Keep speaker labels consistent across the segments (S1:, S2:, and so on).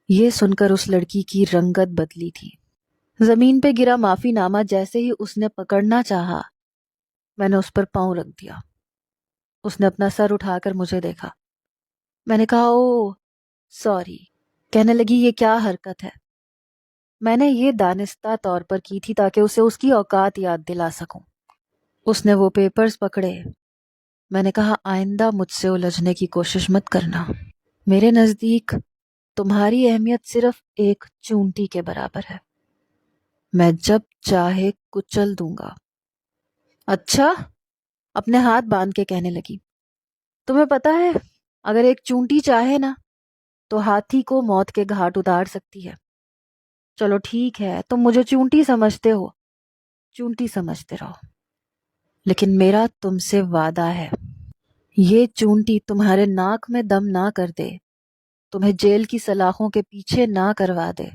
S1: یہ سن کر اس لڑکی کی رنگت بدلی تھی۔ زمین پہ گرا معافی نامہ جیسے ہی اس نے پکڑنا چاہا، میں نے اس پر پاؤں رکھ دیا۔ اس نے اپنا سر اٹھا کر مجھے دیکھا۔ میں نے کہا او سوری۔ کہنے لگی یہ کیا حرکت ہے؟ میں نے یہ دانستہ طور پر کی تھی تاکہ اسے اس کی اوقات یاد دلا سکوں۔ اس نے وہ پیپرز پکڑے۔ میں نے کہا آئندہ مجھ سے الجھنے کی کوشش مت کرنا۔ میرے نزدیک تمہاری اہمیت صرف ایک چونٹی کے برابر ہے۔ میں جب چاہے کچل دوں گا۔ اچھا؟ اپنے ہاتھ باندھ کے کہنے لگی۔ تمہیں پتا ہے اگر ایک چونٹی چاہے نا تو ہاتھی کو موت کے گھاٹ اتار سکتی ہے۔ چلو ٹھیک ہے، تم مجھے چونٹی سمجھتے ہو، چونٹی سمجھتے رہو، لیکن میرا تم سے وعدہ ہے یہ چونٹی تمہارے ناک میں دم نہ کر دے، تمہیں جیل کی سلاخوں کے پیچھے نہ کروا دے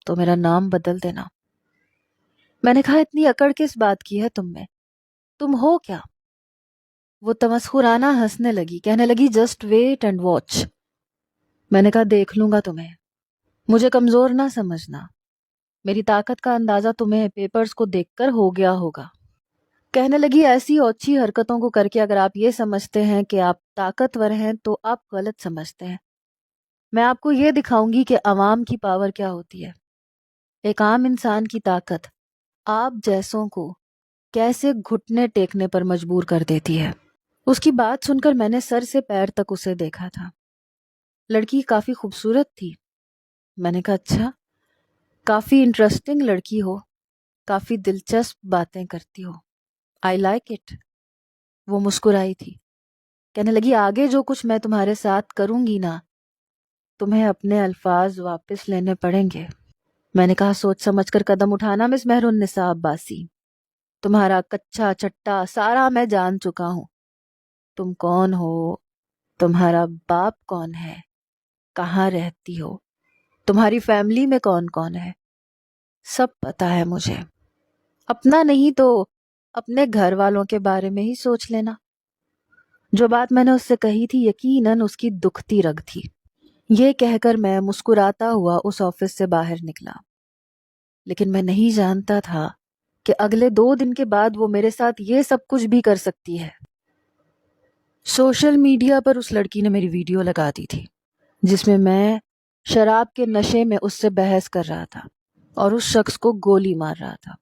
S1: تو میرا نام بدل دینا۔ میں نے کہا اتنی اکڑ کس بات کی ہے تم میں؟ تم ہو کیا؟ وہ تمسخرانہ ہنسنے لگی، کہنے لگی جسٹ ویٹ اینڈ واچ۔ میں نے کہا دیکھ لوں گا تمہیں، مجھے کمزور نہ سمجھنا، میری طاقت کا اندازہ تمہیں پیپرز کو دیکھ کر ہو گیا ہوگا۔ کہنے لگی ایسی اوچھی حرکتوں کو کر کے اگر آپ یہ سمجھتے ہیں کہ آپ طاقتور ہیں تو آپ غلط سمجھتے ہیں۔ میں آپ کو یہ دکھاؤں گی کہ عوام کی پاور کیا ہوتی ہے۔ ایک عام انسان کی طاقت آپ جیسوں کو کیسے گھٹنے ٹیکنے پر مجبور کر دیتی ہے۔ اس کی بات سن کر میں نے سر سے پیر تک اسے دیکھا تھا۔ لڑکی کافی خوبصورت تھی۔ میں نے کہا اچھا، کافی انٹرسٹنگ لڑکی ہو، کافی دلچسپ باتیں کرتی ہو، آئی لائک اٹ۔ وہ مسکرائی تھی، کہنے لگی آگے جو کچھ میں تمہارے ساتھ کروں گی نا تمہیں اپنے الفاظ واپس لینے پڑیں گے۔ میں نے کہا سوچ سمجھ کر قدم اٹھانا مس مہر النساء عباسی، تمہارا کچا چٹا سارا میں جان چکا ہوں۔ تم کون ہو، تمہارا باپ کون ہے، کہاں رہتی ہو، تمہاری فیملی میں کون کون ہے، سب پتا ہے مجھے۔ اپنا نہیں تو اپنے گھر والوں کے بارے میں ہی سوچ لینا۔ جو بات میں نے اس سے کہی تھی یقیناً اس کی دکھتی رگ تھی۔ یہ کہہ کر میں مسکراتا ہوا اس آفس سے باہر نکلا، لیکن میں نہیں جانتا تھا کہ اگلے 2 دن کے بعد وہ میرے ساتھ یہ سب کچھ بھی کر سکتی ہے۔ سوشل میڈیا پر اس لڑکی نے میری ویڈیو لگا دی تھی جس میں شراب کے نشے میں اس سے بحث کر رہا تھا اور اس شخص کو گولی مار رہا تھا۔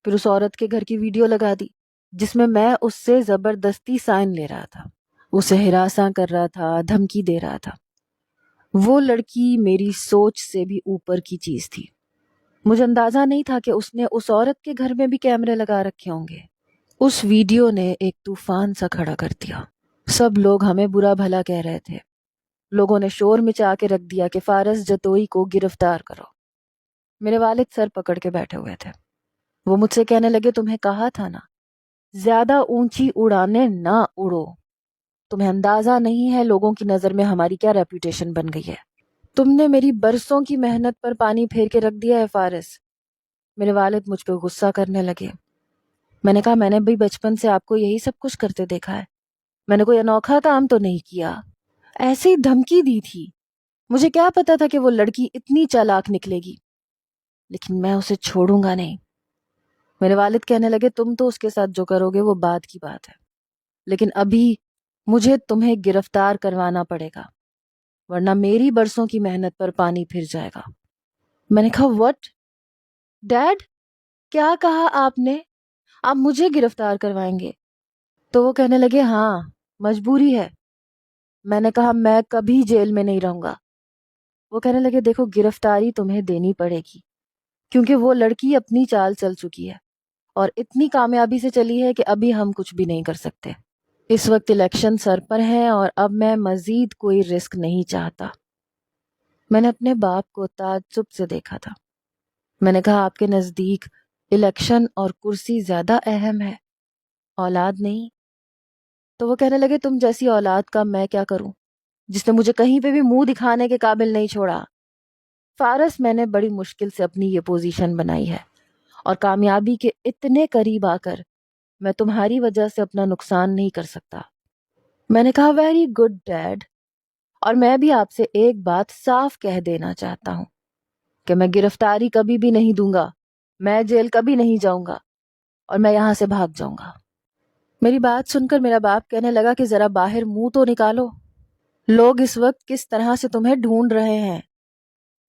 S1: پھر اس عورت کے گھر کی ویڈیو لگا دی جس میں اس سے زبردستی سائن لے رہا تھا، اسے ہراساں کر رہا تھا، دھمکی دے رہا تھا۔ وہ لڑکی میری سوچ سے بھی اوپر کی چیز تھی۔ مجھے اندازہ نہیں تھا کہ اس نے اس عورت کے گھر میں بھی کیمرے لگا رکھے ہوں گے۔ اس ویڈیو نے ایک طوفان سا کھڑا کر دیا۔ سب لوگ ہمیں برا بھلا کہہ رہے تھے۔ لوگوں نے شور مچا کے رکھ دیا کہ فارس جتوئی کو گرفتار کرو۔ میرے والد سر پکڑ کے بیٹھے ہوئے تھے۔ وہ مجھ سے کہنے لگے تمہیں کہا تھا نا زیادہ اونچی اڑانے نہ اڑو، تمہیں اندازہ نہیں ہے لوگوں کی نظر میں ہماری کیا ریپوٹیشن بن گئی ہے۔ تم نے میری برسوں کی محنت پر پانی پھیر کے رکھ دیا ہے فارس۔ میرے والد مجھ پہ غصہ کرنے لگے۔ میں نے کہا میں نے بھی بچپن سے آپ کو یہی سب کچھ کرتے دیکھا ہے، میں نے کوئی انوکھا کام تو نہیں کیا۔ ایسے ہی دھمکی دی تھی، مجھے کیا پتا تھا کہ وہ لڑکی اتنی چالاک نکلے گی، لیکن میں اسے چھوڑوں گا نہیں۔ میرے والد کہنے لگے تم تو اس کے ساتھ جو کرو گے وہ بعد کی بات ہے، لیکن ابھی مجھے تمہیں گرفتار کروانا پڑے گا ورنہ میری برسوں کی محنت پر پانی پھر جائے گا۔ میں نے کہا وٹ ڈیڈ، کیا کہا آپ نے؟ آپ مجھے گرفتار کروائیں گے؟ تو وہ کہنے لگے ہاں مجبوری ہے۔ میں نے کہا میں کبھی جیل میں نہیں رہوں گا۔ وہ کہنے لگے دیکھو گرفتاری تمہیں دینی پڑے گی کیونکہ وہ لڑکی اپنی چال چل چکی ہے اور اتنی کامیابی سے چلی ہے کہ ابھی ہم کچھ بھی نہیں کر سکتے۔ اس وقت الیکشن سر پر ہے اور اب میں مزید کوئی رسک نہیں چاہتا۔ میں نے اپنے باپ کو تعجب سے دیکھا تھا۔ میں نے کہا آپ کے نزدیک الیکشن اور کرسی زیادہ اہم ہے، اولاد نہیں؟ تو وہ کہنے لگے تم جیسی اولاد کا میں کیا کروں جس نے مجھے کہیں پہ بھی منہ دکھانے کے قابل نہیں چھوڑا۔ فارس میں نے بڑی مشکل سے اپنی یہ پوزیشن بنائی ہے اور کامیابی کے اتنے قریب آ کر میں تمہاری وجہ سے اپنا نقصان نہیں کر سکتا۔ میں نے کہا ویری گڈ ڈیڈ، اور میں بھی آپ سے ایک بات صاف کہہ دینا چاہتا ہوں کہ میں گرفتاری کبھی بھی نہیں دوں گا، میں جیل کبھی نہیں جاؤں گا، اور میں یہاں سے بھاگ جاؤں گا۔ میری بات سن کر میرا باپ کہنے لگا کہ ذرا باہر منہ تو نکالو، لوگ اس وقت کس طرح سے تمہیں ڈھونڈ رہے ہیں،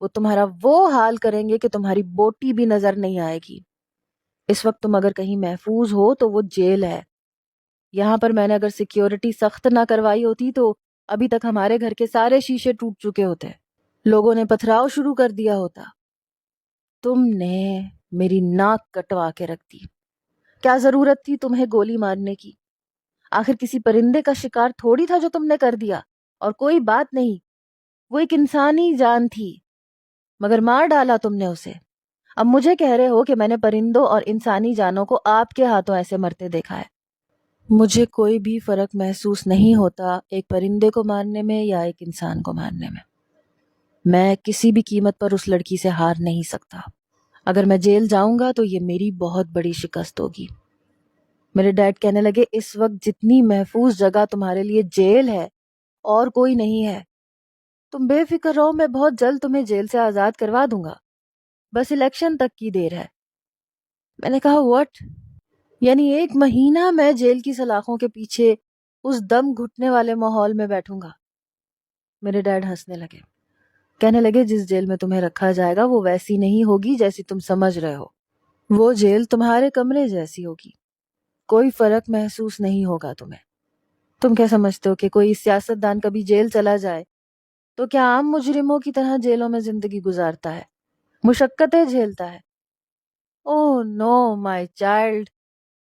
S1: وہ تمہارا وہ حال کریں گے کہ تمہاری بوٹی بھی نظر نہیں آئے گی۔ اس وقت تم اگر کہیں محفوظ ہو تو وہ جیل ہے۔ یہاں پر میں نے اگر سیکیورٹی سخت نہ کروائی ہوتی تو ابھی تک ہمارے گھر کے سارے شیشے ٹوٹ چکے ہوتے، لوگوں نے پتھراؤ شروع کر دیا ہوتا۔ تم نے میری ناک کٹوا کے رکھ دی۔ کیا ضرورت تھی تمہیں گولی مارنے کی؟ آخر کسی پرندے کا شکار تھوڑی تھا جو تم نے کر دیا، اور کوئی بات نہیں، وہ ایک انسانی جان تھی، مگر مار ڈالا تم نے اسے۔ اب مجھے کہہ رہے ہو کہ میں نے پرندوں اور انسانی جانوں کو آپ کے ہاتھوں ایسے مرتے دیکھا ہے۔ مجھے کوئی بھی فرق محسوس نہیں ہوتا ایک پرندے کو مارنے میں یا ایک انسان کو مارنے میں۔ میں کسی بھی قیمت پر اس لڑکی سے ہار نہیں سکتا۔ اگر میں جیل جاؤں گا تو یہ میری بہت بڑی شکست ہوگی۔ میرے ڈیڈ کہنے لگے، اس وقت جتنی محفوظ جگہ تمہارے لیے جیل ہے اور کوئی نہیں ہے۔ تم بے فکر رہو، میں بہت جلد تمہیں جیل سے آزاد کروا دوں گا، بس الیکشن تک کی دیر ہے۔ میں نے کہا واٹ؟ یعنی 1 مہینہ میں جیل کی سلاخوں کے پیچھے اس دم گھٹنے والے ماحول میں بیٹھوں گا؟ میرے ڈیڈ ہنسنے لگے، کہنے لگے جس جیل میں تمہیں رکھا جائے گا وہ ویسی نہیں ہوگی جیسی تم سمجھ رہے ہو، وہ جیل تمہارے کمرے جیسی ہوگی، کوئی فرق محسوس نہیں ہوگا تمہیں۔ تم کیا سمجھتے ہو کہ کوئی سیاستدان کبھی جیل چلا جائے تو کیا عام مجرموں کی طرح جیلوں میں زندگی گزارتا ہے، مشقتیں جھیلتا ہے؟ او نو مائی چائلڈ،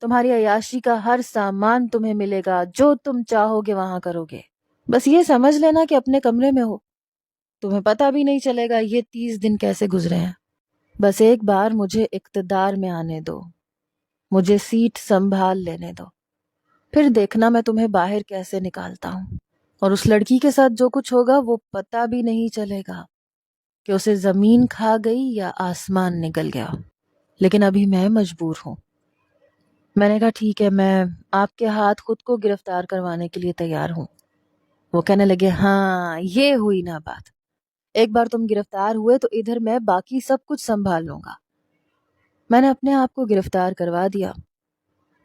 S1: تمہاری عیاشی کا ہر سامان تمہیں ملے گا، جو تم چاہو گے وہاں کرو گے، بس یہ سمجھ لینا کہ اپنے کمرے میں ہو، تمہیں پتہ بھی نہیں چلے گا یہ 30 دن کیسے گزرے ہیں۔ بس ایک بار مجھے اقتدار میں آنے دو، مجھے سیٹ سنبھال لینے دو، پھر دیکھنا میں تمہیں باہر کیسے نکالتا ہوں، اور اس لڑکی کے ساتھ جو کچھ ہوگا وہ پتہ بھی نہیں چلے گا کہ اسے زمین کھا گئی یا آسمان نگل گیا، لیکن ابھی میں مجبور ہوں۔ میں نے کہا ٹھیک ہے، میں آپ کے ہاتھ خود کو گرفتار کروانے کے لیے تیار ہوں۔ وہ کہنے لگے ہاں یہ ہوئی نا بات، ایک بار تم گرفتار ہوئے تو ادھر میں باقی سب کچھ سنبھال لوں گا۔ میں نے اپنے آپ کو گرفتار کروا دیا۔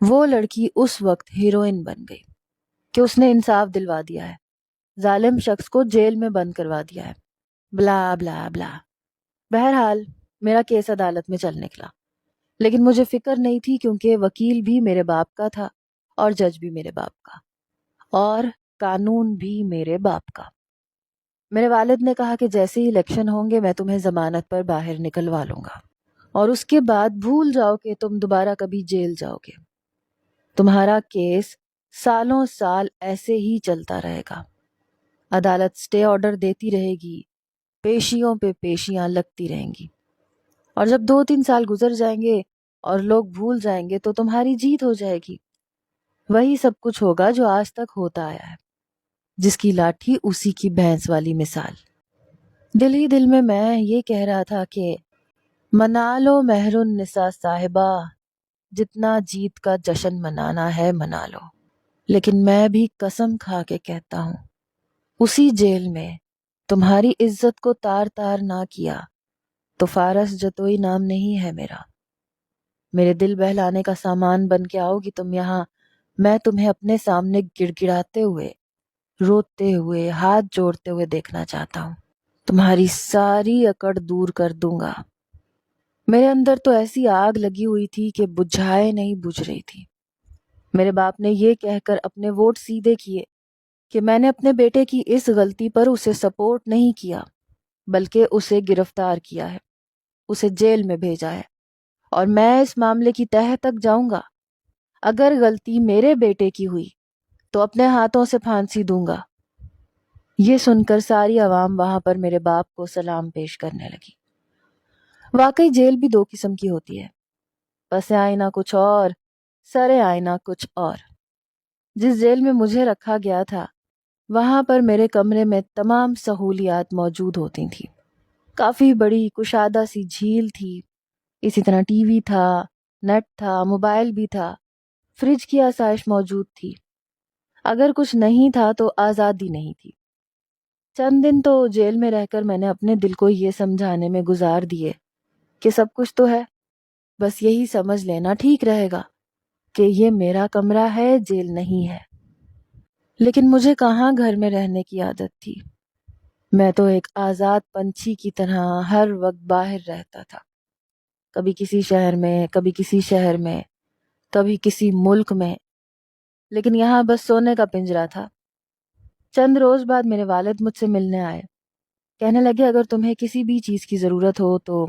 S1: وہ لڑکی اس وقت ہیروئن بن گئی کہ اس نے انصاف دلوا دیا ہے، ظالم شخص کو جیل میں بند کروا دیا ہے، بلا بلا بلا۔ بہرحال میرا کیس عدالت میں چل نکلا، لیکن مجھے فکر نہیں تھی کیونکہ وکیل بھی میرے باپ کا تھا اور جج بھی میرے باپ کا اور قانون بھی میرے باپ کا۔ میرے والد نے کہا کہ جیسے ہی الیکشن ہوں گے میں تمہیں ضمانت پر باہر نکلوا لوں گا، اور اس کے بعد بھول جاؤ کہ تم دوبارہ کبھی جیل جاؤ گے۔ تمہارا کیس سالوں سال ایسے ہی چلتا رہے گا، عدالت سٹے آرڈر دیتی رہے گی، پیشیوں پہ پیشیاں لگتی رہیں گی، اور جب 2-3 سال گزر جائیں گے اور لوگ بھول جائیں گے تو تمہاری جیت ہو جائے گی۔ وہی سب کچھ ہوگا جو آج تک ہوتا آیا ہے، جس کی لاٹھی اسی کی بھینس والی مثال۔ دل ہی دل میں یہ کہہ رہا تھا کہ منا لو مہر النساء صاحبہ، جتنا جیت کا جشن منانا ہے منا لو، لیکن میں بھی قسم کھا کے کہتا ہوں اسی جیل میں تمہاری عزت کو تار تار نہ کیا تو فارس جتوئی نام نہیں ہے میرا۔ میرے دل بہلانے کا سامان بن کے آؤ گی تم یہاں، میں تمہیں اپنے سامنے گڑ گڑاتے ہوئے، روتے ہوئے، ہاتھ جوڑتے ہوئے دیکھنا چاہتا ہوں، تمہاری ساری اکڑ دور کر دوں گا۔ میرے اندر تو ایسی آگ لگی ہوئی تھی کہ بجھائے نہیں بجھ رہی تھی۔ میرے باپ نے یہ کہہ کر اپنے ووٹ سیدھے کیے کہ میں نے اپنے بیٹے کی اس غلطی پر اسے سپورٹ نہیں کیا، بلکہ اسے گرفتار کیا ہے، اسے جیل میں بھیجا ہے، اور میں اس معاملے کی تہہ تک جاؤں گا۔ اگر غلطی میرے بیٹے کی ہوئی تو اپنے ہاتھوں سے پھانسی دوں گا۔ یہ سن کر ساری عوام وہاں پر میرے باپ کو سلام پیش کرنے لگی۔ واقعی جیل بھی 2 قسم کی ہوتی ہے، پس آئینہ کچھ اور، سر آئینہ کچھ اور۔ جس جیل میں مجھے رکھا گیا تھا وہاں پر میرے کمرے میں تمام سہولیات موجود ہوتی تھیں، کافی بڑی کشادہ سی جھیل تھی، اسی طرح ٹی وی تھا، نیٹ تھا، موبائل بھی تھا، فریج کی آسائش موجود تھی۔ اگر کچھ نہیں تھا تو آزادی نہیں تھی۔ چند دن تو جیل میں رہ کر میں نے اپنے دل کو یہ سمجھانے میں گزار دیے کہ سب کچھ تو ہے، بس یہی سمجھ لینا ٹھیک رہے گا کہ یہ میرا کمرہ ہے، جیل نہیں ہے۔ لیکن مجھے کہاں گھر میں رہنے کی عادت تھی، میں تو ایک آزاد پنچھی کی طرح ہر وقت باہر رہتا تھا، کبھی کسی شہر میں، کبھی کسی شہر میں، کبھی کسی ملک میں، لیکن یہاں بس سونے کا پنجرہ تھا۔ چند روز بعد میرے والد مجھ سے ملنے آئے، کہنے لگے اگر تمہیں کسی بھی چیز کی ضرورت ہو تو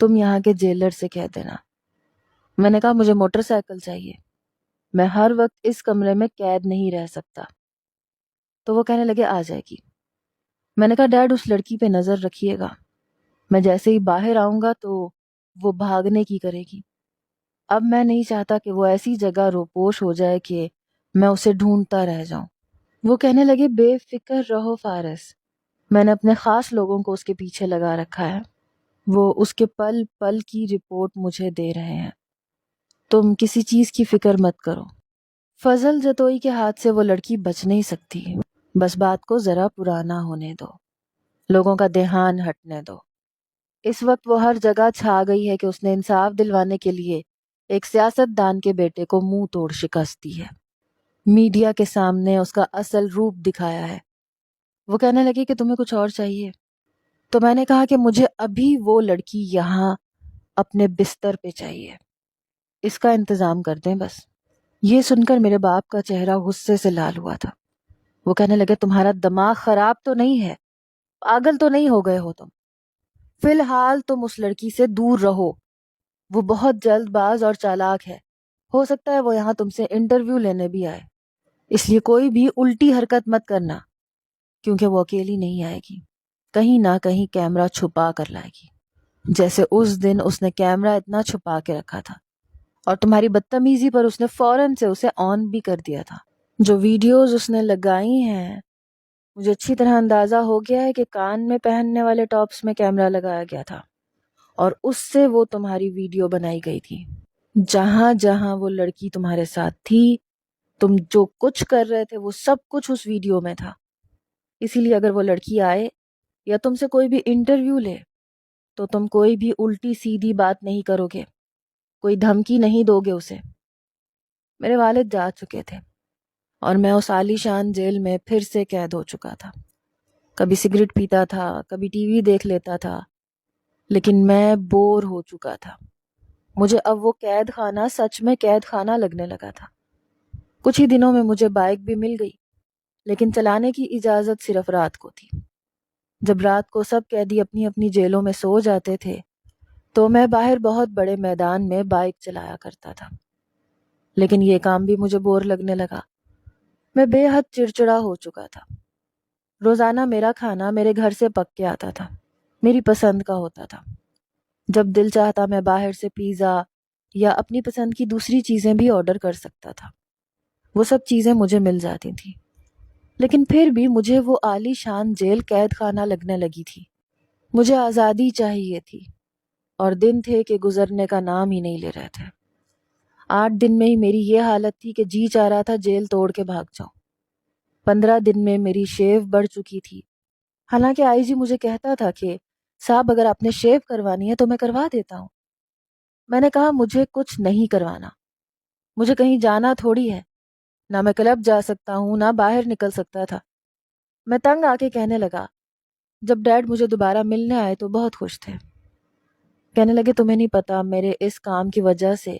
S1: تم یہاں کے جیلر سے کہہ دینا۔ میں نے کہا مجھے موٹر سائیکل چاہیے، میں ہر وقت اس کمرے میں قید نہیں رہ سکتا۔ تو وہ کہنے لگے آ جائے گی۔ میں نے کہا ڈیڈ اس لڑکی پہ نظر رکھیے گا، میں جیسے ہی باہر آؤں گا تو وہ بھاگنے کی کرے گی، اب میں نہیں چاہتا کہ وہ ایسی جگہ روپوش ہو جائے کہ میں اسے ڈھونڈتا رہ جاؤں۔ وہ کہنے لگے بے فکر رہو فارس، میں نے اپنے خاص لوگوں کو اس کے پیچھے لگا رکھا ہے، وہ اس کے پل پل کی رپورٹ مجھے دے رہے ہیں، تم کسی چیز کی فکر مت کرو۔ فضل جتوئی کے ہاتھ سے وہ لڑکی بچ نہیں سکتی، بس بات کو ذرا پرانا ہونے دو، لوگوں کا دھیان ہٹنے دو۔ اس وقت وہ ہر جگہ چھا گئی ہے کہ اس نے انصاف دلوانے کے لیے ایک سیاست دان کے بیٹے کو منہ توڑ شکست دی ہے، میڈیا کے سامنے اس کا اصل روپ دکھایا ہے۔ وہ کہنے لگی کہ تمہیں کچھ اور چاہیے، تو میں نے کہا کہ مجھے ابھی وہ لڑکی یہاں اپنے بستر پہ چاہیے، اس کا انتظام کر دیں بس۔ یہ سن کر میرے باپ کا چہرہ غصے سے لال ہوا تھا، وہ کہنے لگے تمہارا دماغ خراب تو نہیں ہے، پاگل تو نہیں ہو گئے ہو تم، فی الحال تم اس لڑکی سے دور رہو، وہ بہت جلد باز اور چالاک ہے، ہو سکتا ہے وہ یہاں تم سے انٹرویو لینے بھی آئے، اس لیے کوئی بھی الٹی حرکت مت کرنا، کیونکہ وہ اکیلی نہیں آئے گی، کہیں نہ کہیں کیمرہ چھپا کر لائے گی، جیسے اس دن اس نے کیمرہ اتنا چھپا کے رکھا تھا اور تمہاری بدتمیزی پر اس نے فوراً سے اسے آن بھی کر دیا تھا۔ جو ویڈیوز اس نے لگائی ہیں مجھے اچھی طرح اندازہ ہو گیا ہے کہ کان میں پہننے والے ٹاپس میں کیمرہ لگایا گیا تھا اور اس سے وہ تمہاری ویڈیو بنائی گئی تھی، جہاں جہاں وہ لڑکی تمہارے ساتھ تھی، تم جو کچھ کر رہے تھے وہ سب کچھ اس ویڈیو میں تھا، اسی لیے اگر وہ لڑکی آئے یا تم سے کوئی بھی انٹرویو لے تو تم کوئی بھی الٹی سیدھی بات نہیں کرو گے، کوئی دھمکی نہیں دو گے اسے۔ میرے والد جا چکے تھے اور میں اس عالی شان جیل میں پھر سے قید ہو چکا تھا، کبھی سگریٹ پیتا تھا، کبھی ٹی وی دیکھ لیتا تھا، لیکن میں بور ہو چکا تھا، مجھے اب وہ قید خانہ سچ میں قید خانہ لگنے لگا تھا۔ کچھ ہی دنوں میں مجھے بائک بھی مل گئی، لیکن چلانے کی اجازت صرف رات کو تھی۔ جب رات کو سب قیدی اپنی اپنی جیلوں میں سو جاتے تھے تو میں باہر بہت بڑے میدان میں بائک چلایا کرتا تھا، لیکن یہ کام بھی مجھے بور لگنے لگا، میں بے حد چڑچڑا ہو چکا تھا۔ روزانہ میرا کھانا میرے گھر سے پک کے آتا تھا، میری پسند کا ہوتا تھا، جب دل چاہتا میں باہر سے پیزا یا اپنی پسند کی دوسری چیزیں بھی آرڈر کر سکتا تھا، وہ سب چیزیں مجھے مل جاتی تھیں، لیکن پھر بھی مجھے وہ عالی شان جیل قید خانہ لگنے لگی تھی۔ مجھے آزادی چاہیے تھی اور دن تھے کہ گزرنے کا نام ہی نہیں لے رہے تھے۔ 8 دن میں ہی میری یہ حالت تھی کہ جی چاہ رہا تھا جیل توڑ کے بھاگ جاؤں۔ 15 دن میں میری شیو بڑھ چکی تھی، حالانکہ آئی جی مجھے کہتا تھا کہ صاحب اگر آپ نے شیو کروانی ہے تو میں کروا دیتا ہوں۔ میں نے کہا مجھے کچھ نہیں کروانا، مجھے کہیں جانا تھوڑی ہے، نہ میں کلب جا سکتا ہوں نہ باہر نکل سکتا تھا۔ میں تنگ آ کے کہنے لگا، جب ڈیڈ مجھے دوبارہ ملنے آئے تو بہت خوش تھے، کہنے لگے تمہیں نہیں پتا میرے اس کام کی وجہ سے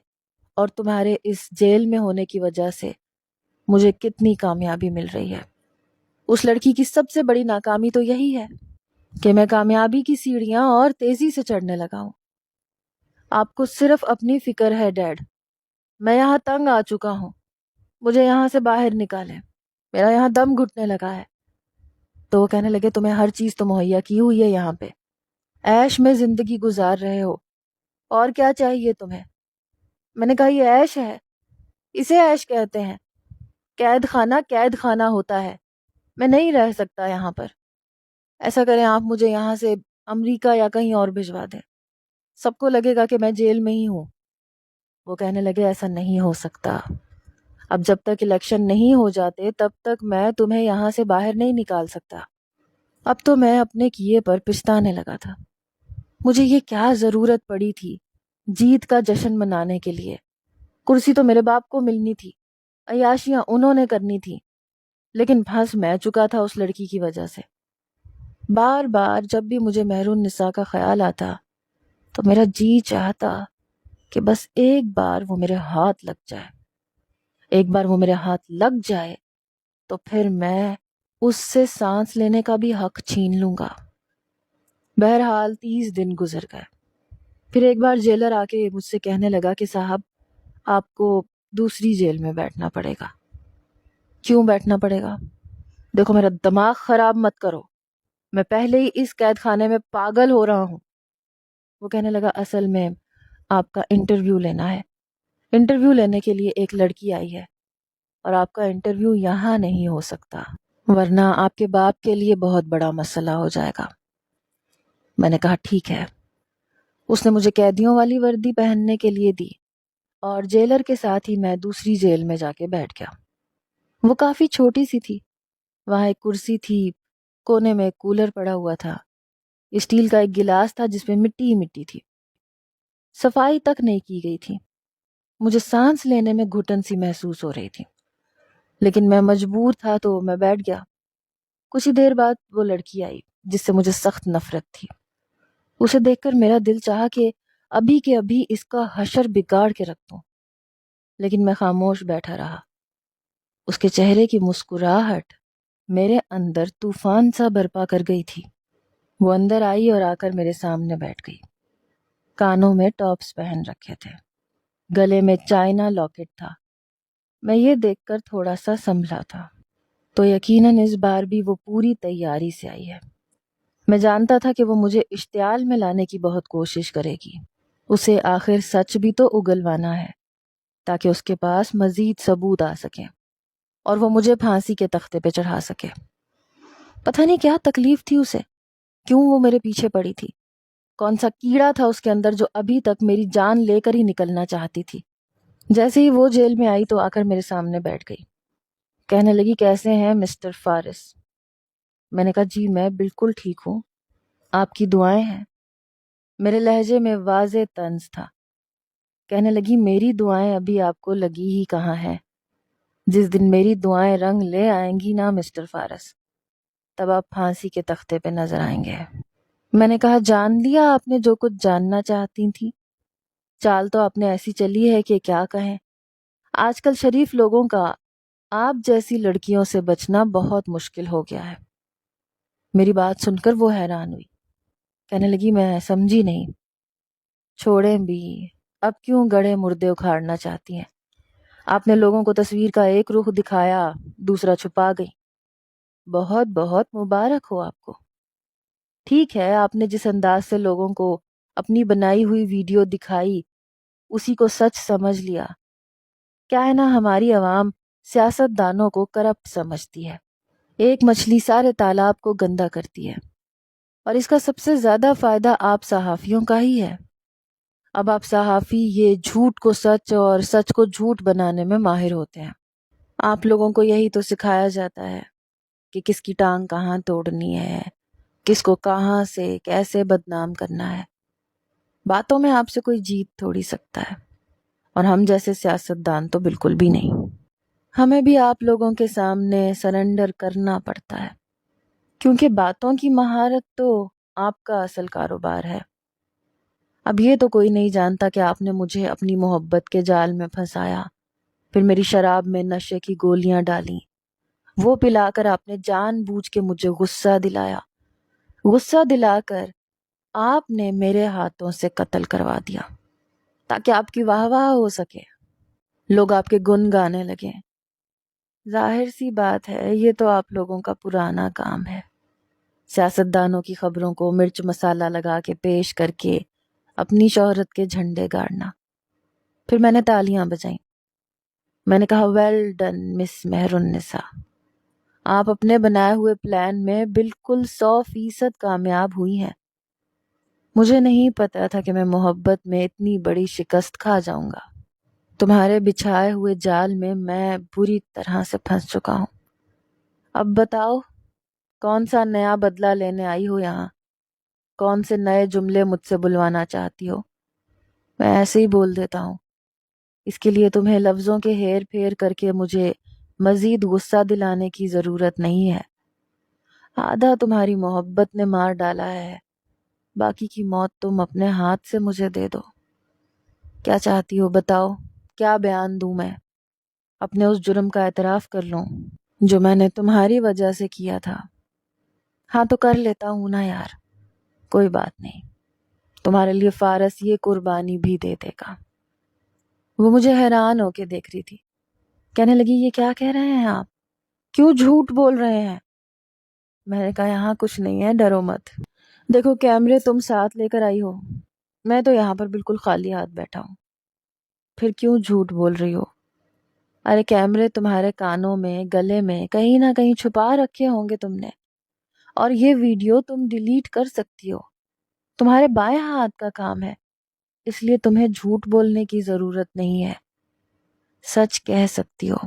S1: اور تمہارے اس جیل میں ہونے کی وجہ سے مجھے کتنی کامیابی مل رہی ہے۔ اس لڑکی کی سب سے بڑی ناکامی تو یہی ہے کہ میں کامیابی کی سیڑھیاں اور تیزی سے چڑھنے لگا ہوں۔ آپ کو صرف اپنی فکر ہے ڈیڈ، میں یہاں تنگ آ چکا ہوں، مجھے یہاں سے باہر نکالیں، میرا یہاں دم گھٹنے لگا ہے۔ تو وہ کہنے لگے تمہیں ہر چیز تو مہیا کی ہوئی ہے یہاں پہ، عیش میں زندگی گزار رہے ہو، اور کیا چاہیے تمہیں؟ میں نے کہا یہ عیش ہے، اسے عیش کہتے ہیں، قید خانہ ہوتا ہے، میں نہیں رہ سکتا یہاں پر، ایسا کریں آپ مجھے یہاں سے امریکہ یا کہیں اور بھجوا دیں، سب کو لگے گا کہ میں جیل میں ہی ہوں۔ وہ کہنے لگے ایسا نہیں ہو سکتا، اب جب تک الیکشن نہیں ہو جاتے تب تک میں تمہیں یہاں سے باہر نہیں نکال سکتا، اب تو میں اپنے کیے پر پچھتانے لگا تھا۔ مجھے یہ کیا ضرورت پڑی تھی جیت کا جشن منانے کے لیے؟ کرسی تو میرے باپ کو ملنی تھی، عیاشیاں انہوں نے کرنی تھی، لیکن پھنس میں چکا تھا اس لڑکی کی وجہ سے۔ بار بار جب بھی مجھے مہر النساء کا خیال آتا تو میرا جی چاہتا کہ بس ایک بار وہ میرے ہاتھ لگ جائے۔ ایک بار وہ میرے ہاتھ لگ جائے تو پھر میں اس سے سانس لینے کا بھی حق چھین لوں گا۔ بہرحال 30 دن گزر گئے۔ پھر ایک بار جیلر آ کے مجھ سے کہنے لگا کہ صاحب آپ کو دوسری جیل میں بیٹھنا پڑے گا۔ کیوں بیٹھنا پڑے گا؟ دیکھو میرا دماغ خراب مت کرو، میں پہلے ہی اس قید خانے میں پاگل ہو رہا ہوں۔ وہ کہنے لگا اصل میں آپ کا انٹرویو لینا ہے، انٹرویو لینے کے لیے ایک لڑکی آئی ہے اور آپ کا انٹرویو یہاں نہیں ہو سکتا ورنہ آپ کے باپ کے لیے بہت بڑا مسئلہ ہو جائے گا۔ میں نے کہا ٹھیک ہے۔ اس نے مجھے قیدیوں والی وردی پہننے کے لیے دی اور جیلر کے ساتھ ہی میں دوسری جیل میں جا کے بیٹھ گیا۔ وہ کافی چھوٹی سی تھی، وہاں ایک کرسی تھی، کونے میں ایک کولر پڑا ہوا تھا، اسٹیل کا ایک گلاس تھا جس میں مٹی ہی مٹی تھی، صفائی تک نہیں کی گئی تھی۔ مجھے سانس لینے میں گھٹن سی محسوس ہو رہی تھی، لیکن میں مجبور تھا تو میں بیٹھ گیا۔ کچھ ہی دیر بعد وہ لڑکی آئی جس سے مجھے سخت نفرت تھی۔ اسے دیکھ کر میرا دل چاہا کہ ابھی کے ابھی اس کا حشر بگاڑ کے رکھ دوں، لیکن میں خاموش بیٹھا رہا۔ اس کے چہرے کی مسکراہٹ میرے اندر طوفان سا برپا کر گئی تھی۔ وہ اندر آئی اور آ کر میرے سامنے بیٹھ گئی۔ کانوں میں ٹاپس پہن رکھے تھے، گلے میں چائنا لاکٹ تھا۔ میں یہ دیکھ کر تھوڑا سا سنبھلا تھا، تو یقیناً اس بار بھی وہ پوری تیاری سے آئی ہے۔ میں جانتا تھا کہ وہ مجھے اشتعال میں لانے کی بہت کوشش کرے گی۔ اسے آخر سچ بھی تو اگلوانا ہے تاکہ اس کے پاس مزید ثبوت آ سکے اور وہ مجھے پھانسی کے تختے پہ چڑھا سکے۔ پتہ نہیں کیا تکلیف تھی اسے، کیوں وہ میرے پیچھے پڑی تھی، کون سا کیڑا تھا اس کے اندر جو ابھی تک میری جان لے کر ہی نکلنا چاہتی تھی۔ جیسے ہی وہ جیل میں آئی تو آ کر میرے سامنے بیٹھ گئی۔ کہنے لگی کیسے ہیں مسٹر فارس؟ میں نے کہا جی میں بالکل ٹھیک ہوں، آپ کی دعائیں ہیں۔ میرے لہجے میں واضح طنز تھا۔ کہنے لگی میری دعائیں ابھی آپ کو لگی ہی کہاں ہیں؟ جس دن میری دعائیں رنگ لے آئیں گی نا مسٹر فارس، تب آپ پھانسی کے تختے پہ نظر آئیں گے۔ میں نے کہا جان لیا آپ نے جو کچھ جاننا چاہتی تھی؟ چال تو آپ نے ایسی چلی ہے کہ کیا کہیں۔ آج کل شریف لوگوں کا آپ جیسی لڑکیوں سے بچنا بہت مشکل ہو گیا ہے۔ میری بات سن کر وہ حیران ہوئی، کہنے لگی میں سمجھی نہیں۔ چھوڑیں بھی، اب کیوں گڑھے مردے اکھاڑنا چاہتی ہیں؟ آپ نے لوگوں کو تصویر کا ایک رخ دکھایا، دوسرا چھپا گئی۔ بہت بہت مبارک ہو آپ کو۔ ٹھیک ہے، آپ نے جس انداز سے لوگوں کو اپنی بنائی ہوئی ویڈیو دکھائی اسی کو سچ سمجھ لیا۔ کیا ہے نا ہماری عوام سیاست دانوں کو کرپٹ سمجھتی ہے، ایک مچھلی سارے تالاب کو گندا کرتی ہے، اور اس کا سب سے زیادہ فائدہ آپ صحافیوں کا ہی ہے۔ اب آپ صحافی یہ جھوٹ کو سچ اور سچ کو جھوٹ بنانے میں ماہر ہوتے ہیں۔ آپ لوگوں کو یہی تو سکھایا جاتا ہے کہ کس کی ٹانگ کہاں توڑنی ہے، کس کو کہاں سے کیسے بدنام کرنا ہے۔ باتوں میں آپ سے کوئی جیت تھوڑی سکتا ہے، اور ہم جیسے سیاست دان تو بالکل بھی نہیں۔ ہمیں بھی آپ لوگوں کے سامنے سرنڈر کرنا پڑتا ہے، کیونکہ باتوں کی مہارت تو آپ کا اصل کاروبار ہے۔ اب یہ تو کوئی نہیں جانتا کہ آپ نے مجھے اپنی محبت کے جال میں پھنسایا، پھر میری شراب میں نشے کی گولیاں ڈالیں، وہ پلا کر آپ نے جان بوجھ کے مجھے غصہ دلایا، غصہ دلا کر آپ نے میرے ہاتھوں سے قتل کروا دیا تاکہ آپ کی واہ واہ ہو سکے، لوگ آپ کے گن گانے لگیں۔ ظاہر سی بات ہے یہ تو آپ لوگوں کا پرانا کام ہے، سیاستدانوں کی خبروں کو مرچ مسالہ لگا کے پیش کر کے اپنی شہرت کے جھنڈے گاڑنا۔ پھر میں نے تالیاں بجائیں، میں نے کہا ویل ڈن مس مہر النساء، آپ اپنے بنائے ہوئے پلان میں بالکل 100% کامیاب ہوئی ہیں۔ مجھے نہیں پتا تھا کہ میں محبت میں اتنی بڑی شکست کھا جاؤں گا۔ تمہارے بچھائے ہوئے جال میں بری طرح سے پھنس چکا ہوں۔ اب بتاؤ کون سا نیا بدلہ لینے آئی ہو یہاں؟ کون سے نئے جملے مجھ سے بلوانا چاہتی ہو؟ میں ایسے ہی بول دیتا ہوں، اس کے لیے تمہیں لفظوں کے ہیر پھیر کر کے مجھے مزید غصہ دلانے کی ضرورت نہیں ہے۔ آدھا تمہاری محبت نے مار ڈالا ہے، باقی کی موت تم اپنے ہاتھ سے مجھے دے دو۔ کیا چاہتی ہو بتاؤ؟ کیا بیان دوں میں؟ اپنے اس جرم کا اعتراف کر لوں جو میں نے تمہاری وجہ سے کیا تھا؟ ہاں تو کر لیتا ہوں نا یار، کوئی بات نہیں، تمہارے لیے فارس یہ قربانی بھی دے دے گا۔ وہ مجھے حیران ہو کے دیکھ رہی تھی، کہنے لگی یہ کیا کہہ رہے ہیں آپ؟ کیوں جھوٹ بول رہے ہیں؟ میں نے کہا یہاں کچھ نہیں ہے، ڈرو مت۔ دیکھو کیمرے تم ساتھ لے کر آئی ہو، میں تو یہاں پر بالکل خالی ہاتھ بیٹھا ہوں، پھر کیوں جھوٹ بول رہی ہو؟ ارے کیمرے تمہارے کانوں میں، گلے میں، کہیں نہ کہیں چھپا رکھے ہوں گے تم نے، اور یہ ویڈیو تم ڈیلیٹ کر سکتی ہو، تمہارے بائیں ہاتھ کا کام ہے، اس لیے تمہیں جھوٹ بولنے کی ضرورت نہیں ہے، سچ کہہ سکتی ہو۔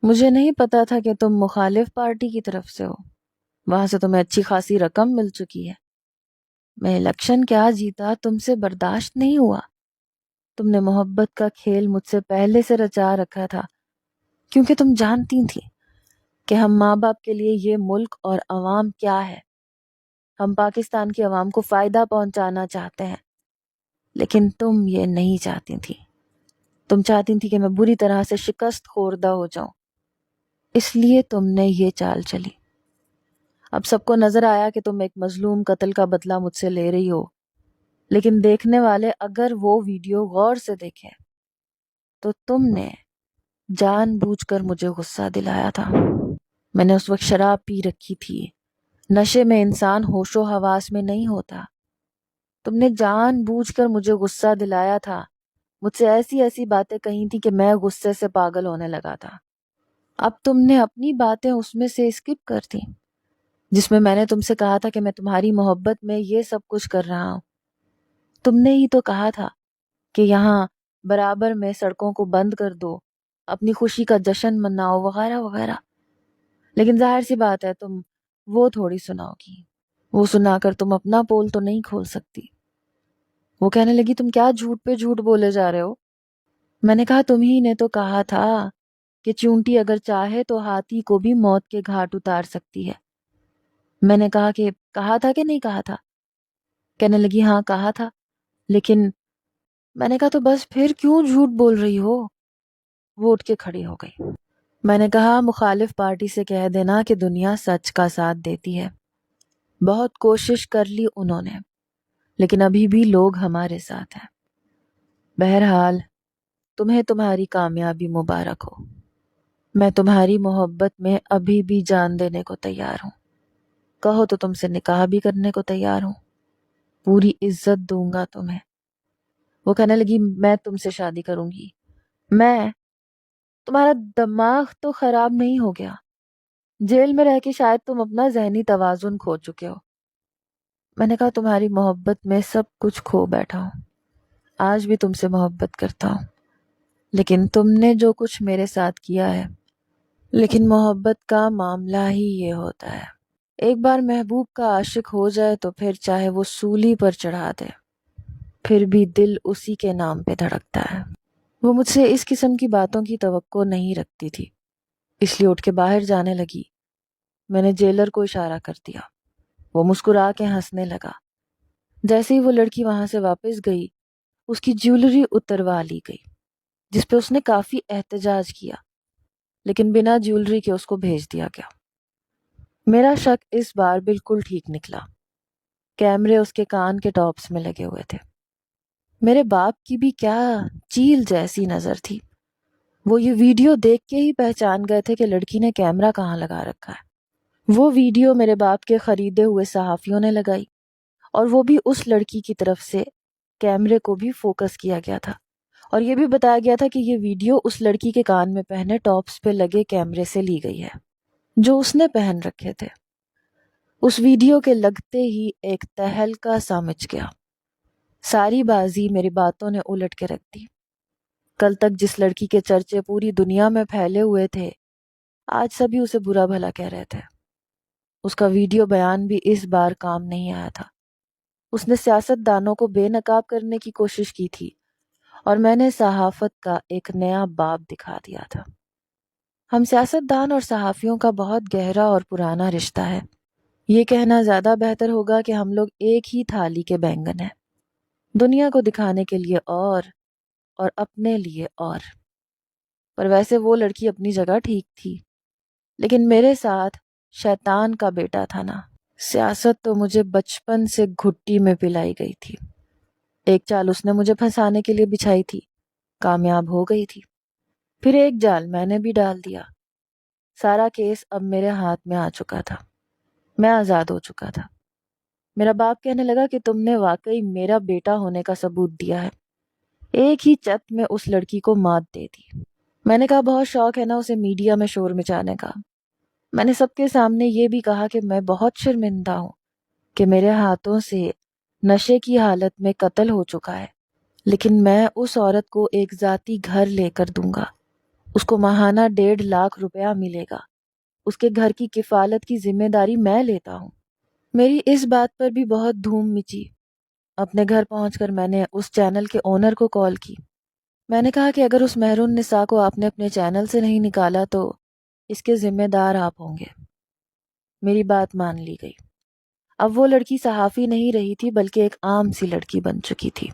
S1: مجھے نہیں پتا تھا کہ تم مخالف پارٹی کی طرف سے ہو، وہاں سے تمہیں اچھی خاصی رقم مل چکی ہے۔ میں الیکشن کیا جیتا، تم سے برداشت نہیں ہوا، تم نے محبت کا کھیل مجھ سے پہلے سے رچا رکھا تھا، کیونکہ تم جانتی تھی کہ ہم ماں باپ کے لیے یہ ملک اور عوام کیا ہے، ہم پاکستان کی عوام کو فائدہ پہنچانا چاہتے ہیں، لیکن تم یہ نہیں چاہتی تھی، تم چاہتی تھی کہ میں بری طرح سے شکست خوردہ ہو جاؤں، اس لیے تم نے یہ چال چلی۔ اب سب کو نظر آیا کہ تم ایک مظلوم قتل کا بدلہ مجھ سے لے رہی ہو، لیکن دیکھنے والے اگر وہ ویڈیو غور سے دیکھیں تو تم نے جان بوجھ کر مجھے غصہ دلایا تھا۔ میں نے اس وقت شراب پی رکھی تھی، نشے میں انسان ہوش و حواس میں نہیں ہوتا، تم نے جان بوجھ کر مجھے غصہ دلایا تھا، مجھ سے ایسی ایسی باتیں کہی تھی کہ میں غصے سے پاگل ہونے لگا تھا۔ اب تم نے اپنی باتیں اس میں سے اسکپ کر دی جس میں نے تم سے کہا تھا کہ میں تمہاری محبت میں یہ سب کچھ کر رہا ہوں۔ تم نے ہی تو کہا تھا کہ یہاں برابر میں سڑکوں کو بند کر دو، اپنی خوشی کا جشن مناؤ وغیرہ وغیرہ، لیکن ظاہر سی بات ہے تم وہ تھوڑی سناؤ گی، وہ سنا کر تم اپنا پول تو نہیں کھول سکتی۔ وہ کہنے لگی تم کیا جھوٹ پہ جھوٹ بولے جا رہے ہو؟ میں نے کہا تم ہی نے تو کہا تھا کہ چونٹی اگر چاہے تو ہاتھی کو بھی موت کے گھاٹ اتار سکتی ہے۔ میں نے کہا کہ کہا تھا کہ نہیں کہا تھا؟ کہنے لگی ہاں کہا تھا، لیکن میں نے کہا تو بس پھر کیوں جھوٹ بول رہی ہو؟ وہ اٹھ کے کھڑی ہو گئی۔ میں نے کہا مخالف پارٹی سے کہہ دینا کہ دنیا سچ کا ساتھ دیتی ہے، بہت کوشش کر لی انہوں نے، لیکن ابھی بھی لوگ ہمارے ساتھ ہیں۔ بہرحال تمہیں تمہاری کامیابی مبارک ہو، میں تمہاری محبت میں ابھی بھی جان دینے کو تیار ہوں، کہو تو تم سے نکاح بھی کرنے کو تیار ہوں، پوری عزت دوں گا تمہیں۔ وہ کہنے لگی میں تم سے شادی کروں گی؟ میں؟ تمہارا دماغ تو خراب نہیں ہو گیا؟ جیل میں رہ کے شاید تم اپنا ذہنی توازن کھو چکے ہو۔ میں نے کہا تمہاری محبت میں سب کچھ کھو بیٹھا ہوں، آج بھی تم سے محبت کرتا ہوں، لیکن تم نے جو کچھ میرے ساتھ کیا ہے، لیکن محبت کا معاملہ ہی یہ ہوتا ہے، ایک بار محبوب کا عاشق ہو جائے تو پھر چاہے وہ سولی پر چڑھا دے، پھر بھی دل اسی کے نام پہ دھڑکتا ہے۔ وہ مجھ سے اس قسم کی باتوں کی توقع نہیں رکھتی تھی، اس لیے اٹھ کے باہر جانے لگی۔ میں نے جیلر کو اشارہ کر دیا، وہ مسکرا کے ہنسنے لگا۔ جیسے ہی وہ لڑکی وہاں سے واپس گئی، اس کی جیولری اتروا لی گئی، جس پہ اس نے کافی احتجاج کیا، لیکن بنا جیولری کے اس کو بھیج دیا گیا۔ میرا شک اس بار بالکل ٹھیک نکلا، کیمرے اس کے کان کے ٹاپس میں لگے ہوئے تھے۔ میرے باپ کی بھی کیا چیل جیسی نظر تھی، وہ یہ ویڈیو دیکھ کے ہی پہچان گئے تھے کہ لڑکی نے کیمرہ کہاں لگا رکھا ہے۔ وہ ویڈیو میرے باپ کے خریدے ہوئے صحافیوں نے لگائی، اور وہ بھی اس لڑکی کی طرف سے کیمرے کو بھی فوکس کیا گیا تھا، اور یہ بھی بتایا گیا تھا کہ یہ ویڈیو اس لڑکی کے کان میں پہنے ٹاپس پہ لگے کیمرے سے لی گئی ہے جو اس نے پہن رکھے تھے۔ اس ویڈیو کے لگتے ہی ایک تہلکا سا مچ گیا، ساری بازی میری باتوں نے الٹ کے رکھ دی۔ کل تک جس لڑکی کے چرچے پوری دنیا میں پھیلے ہوئے تھے، آج سبھی اسے برا بھلا کہہ رہے تھے۔ اس کا ویڈیو بیان بھی اس بار کام نہیں آیا تھا۔ اس نے سیاست دانوں کو بے نقاب کرنے کی کوشش کی تھی اور میں نے صحافت کا ایک نیا باب دکھا دیا تھا۔ ہم سیاست دان اور صحافیوں کا بہت گہرا اور پرانا رشتہ ہے۔ یہ کہنا زیادہ بہتر ہوگا کہ ہم لوگ ایک ہی تھالی کے بینگن ہیں، دنیا کو دکھانے کے لیے اور اپنے لیے اور۔ پر ویسے وہ لڑکی اپنی جگہ ٹھیک تھی، لیکن میرے ساتھ شیطان کا بیٹا تھا نا۔ سیاست تو مجھے بچپن سے گھٹی میں پلائی گئی تھی۔ ایک چال اس نے مجھے پھنسانے کے لیے بچھائی تھی، کامیاب ہو گئی تھی۔ پھر ایک جال میں نے بھی ڈال دیا۔ سارا کیس اب میرے ہاتھ میں آ چکا تھا، میں آزاد ہو چکا تھا۔ میرا باپ کہنے لگا کہ تم نے واقعی میرا بیٹا ہونے کا ثبوت دیا ہے، ایک ہی چت میں اس لڑکی کو مات دے دی۔ میں نے کہا بہت شوق ہے نا اسے میڈیا میں شور مچانے کا۔ میں نے سب کے سامنے یہ بھی کہا کہ میں بہت شرمندہ ہوں کہ میرے ہاتھوں سے نشے کی حالت میں قتل ہو چکا ہے، لیکن میں اس عورت کو ایک ذاتی گھر لے کر دوں گا، اس کو ماہانہ 1.5 لاکھ روپیہ ملے گا، اس کے گھر کی کفالت کی ذمہ داری میں لیتا ہوں۔ میری اس بات پر بھی بہت دھوم مچی۔ اپنے گھر پہنچ کر میں نے اس چینل کے اونر کو کال کی۔ میں نے کہا کہ اگر اس محرون نساء کو آپ نے اپنے چینل سے نہیں نکالا تو اس کے ذمہ دار آپ ہوں گے۔ میری بات مان لی گئی۔ اب وہ لڑکی صحافی نہیں رہی تھی بلکہ ایک عام سی لڑکی بن چکی تھی،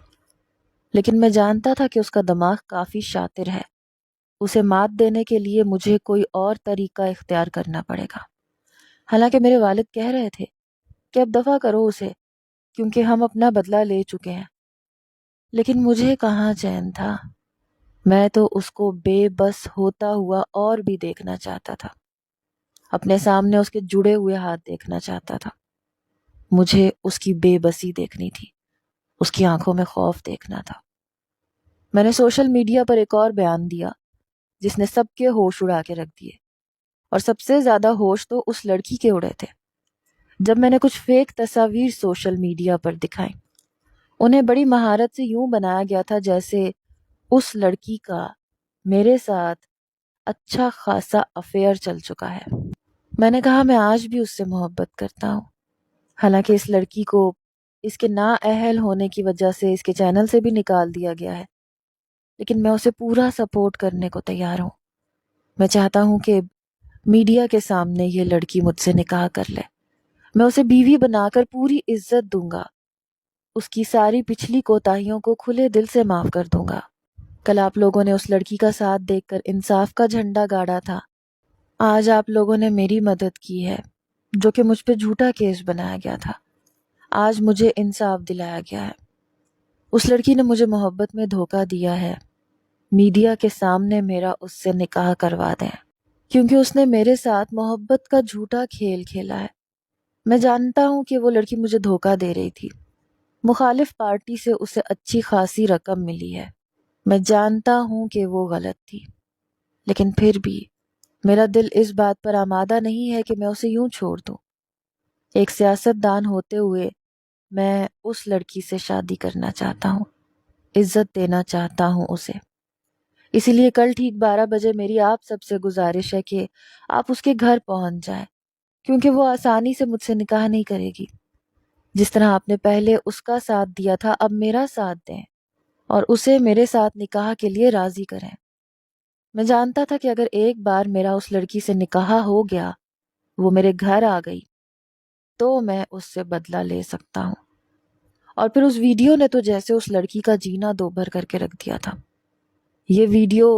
S1: لیکن میں جانتا تھا کہ اس کا دماغ کافی شاطر ہے۔ اسے مات دینے کے لیے مجھے کوئی اور طریقہ اختیار کرنا پڑے گا۔ حالانکہ میرے والد کہہ رہے تھے کہ اب دفع کرو اسے، کیونکہ ہم اپنا بدلہ لے چکے ہیں، لیکن مجھے کہاں چین تھا۔ میں تو اس کو بے بس ہوتا ہوا اور بھی دیکھنا چاہتا تھا، اپنے سامنے اس کے جڑے ہوئے ہاتھ دیکھنا چاہتا تھا۔ مجھے اس کی بے بسی دیکھنی تھی، اس کی آنکھوں میں خوف دیکھنا تھا۔ میں نے سوشل میڈیا پر ایک اور بیان دیا جس نے سب کے ہوش اڑا کے رکھ دیے، اور سب سے زیادہ ہوش تو اس لڑکی کے اڑے تھے جب میں نے کچھ فیک تصاویر سوشل میڈیا پر دکھائیں۔ انہیں بڑی مہارت سے یوں بنایا گیا تھا جیسے اس لڑکی کا میرے ساتھ اچھا خاصا افیئر چل چکا ہے۔ میں نے کہا میں آج بھی اس سے محبت کرتا ہوں، حالانکہ اس لڑکی کو اس کے نااہل ہونے کی وجہ سے اس کے چینل سے بھی نکال دیا گیا ہے، لیکن میں اسے پورا سپورٹ کرنے کو تیار ہوں۔ میں چاہتا ہوں کہ میڈیا کے سامنے یہ لڑکی مجھ سے نکاح کر لے، میں اسے بیوی بنا کر پوری عزت دوں گا، اس کی ساری پچھلی کوتاہیوں کو کھلے دل سے معاف کر دوں گا۔ کل آپ لوگوں نے اس لڑکی کا ساتھ دیکھ کر انصاف کا جھنڈا گاڑا تھا، آج آپ لوگوں نے میری مدد کی ہے جو کہ مجھ پہ جھوٹا کیس بنایا گیا تھا۔ آج مجھے انصاف دلایا گیا ہے۔ اس لڑکی نے مجھے محبت میں دھوکہ دیا ہے، میڈیا کے سامنے میرا اس سے نکاح کروا دیں، کیونکہ اس نے میرے ساتھ محبت کا جھوٹا کھیل کھیلا ہے۔ میں جانتا ہوں کہ وہ لڑکی مجھے دھوکہ دے رہی تھی، مخالف پارٹی سے اسے اچھی خاصی رقم ملی ہے، میں جانتا ہوں کہ وہ غلط تھی، لیکن پھر بھی میرا دل اس بات پر آمادہ نہیں ہے کہ میں اسے یوں چھوڑ دوں۔ ایک سیاست دان ہوتے ہوئے میں اس لڑکی سے شادی کرنا چاہتا ہوں، عزت دینا چاہتا ہوں اسے۔ اسی لیے کل ٹھیک 12 بجے میری آپ سب سے گزارش ہے کہ آپ اس کے گھر پہنچ جائیں، کیونکہ وہ آسانی سے مجھ سے نکاح نہیں کرے گی۔ جس طرح آپ نے پہلے اس کا ساتھ دیا تھا، اب میرا ساتھ دیں اور اسے میرے ساتھ نکاح کے لیے راضی کریں۔ میں جانتا تھا کہ اگر ایک بار میرا اس لڑکی سے نکاح ہو گیا، وہ میرے گھر آ گئی، تو میں اس سے بدلہ لے سکتا ہوں۔ اور پھر اس ویڈیو نے تو جیسے اس لڑکی کا جینا دوبھر کر کے رکھ دیا تھا۔ یہ ویڈیو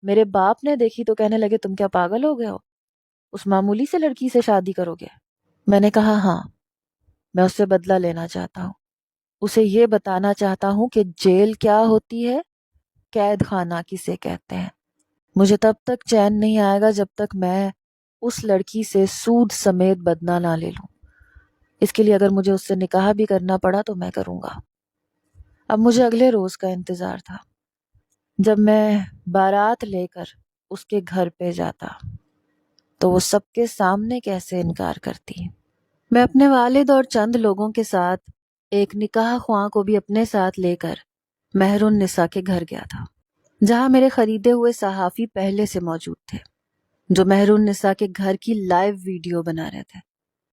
S1: میرے باپ نے دیکھی تو کہنے لگے تم کیا پاگل ہو گئے ہو، اس معمولی سے لڑکی سے شادی کرو گے؟ میں نے کہا ہاں، میں اس سے بدلہ لینا چاہتا ہوں، اسے یہ بتانا چاہتا ہوں کہ جیل کیا ہوتی ہے، قید خانہ کسے کہتے ہیں۔ مجھے تب تک چین نہیں آئے گا جب تک میں اس لڑکی سے سود سمیت بدلہ نہ لے لوں۔ اس کے لیے اگر مجھے اس سے نکاح بھی کرنا پڑا تو میں کروں گا۔ اب مجھے اگلے روز کا انتظار تھا جب میں بارات لے کر اس کے گھر پہ جاتا تو وہ سب کے سامنے کیسے انکار کرتی۔ میں اپنے والد اور چند لوگوں کے ساتھ ایک نکاح خواں کو بھی اپنے ساتھ لے کر مہر النساء کے گھر گیا تھا، جہاں میرے خریدے ہوئے صحافی پہلے سے موجود تھے جو مہر النساء کے گھر کی لائیو ویڈیو بنا رہے تھے۔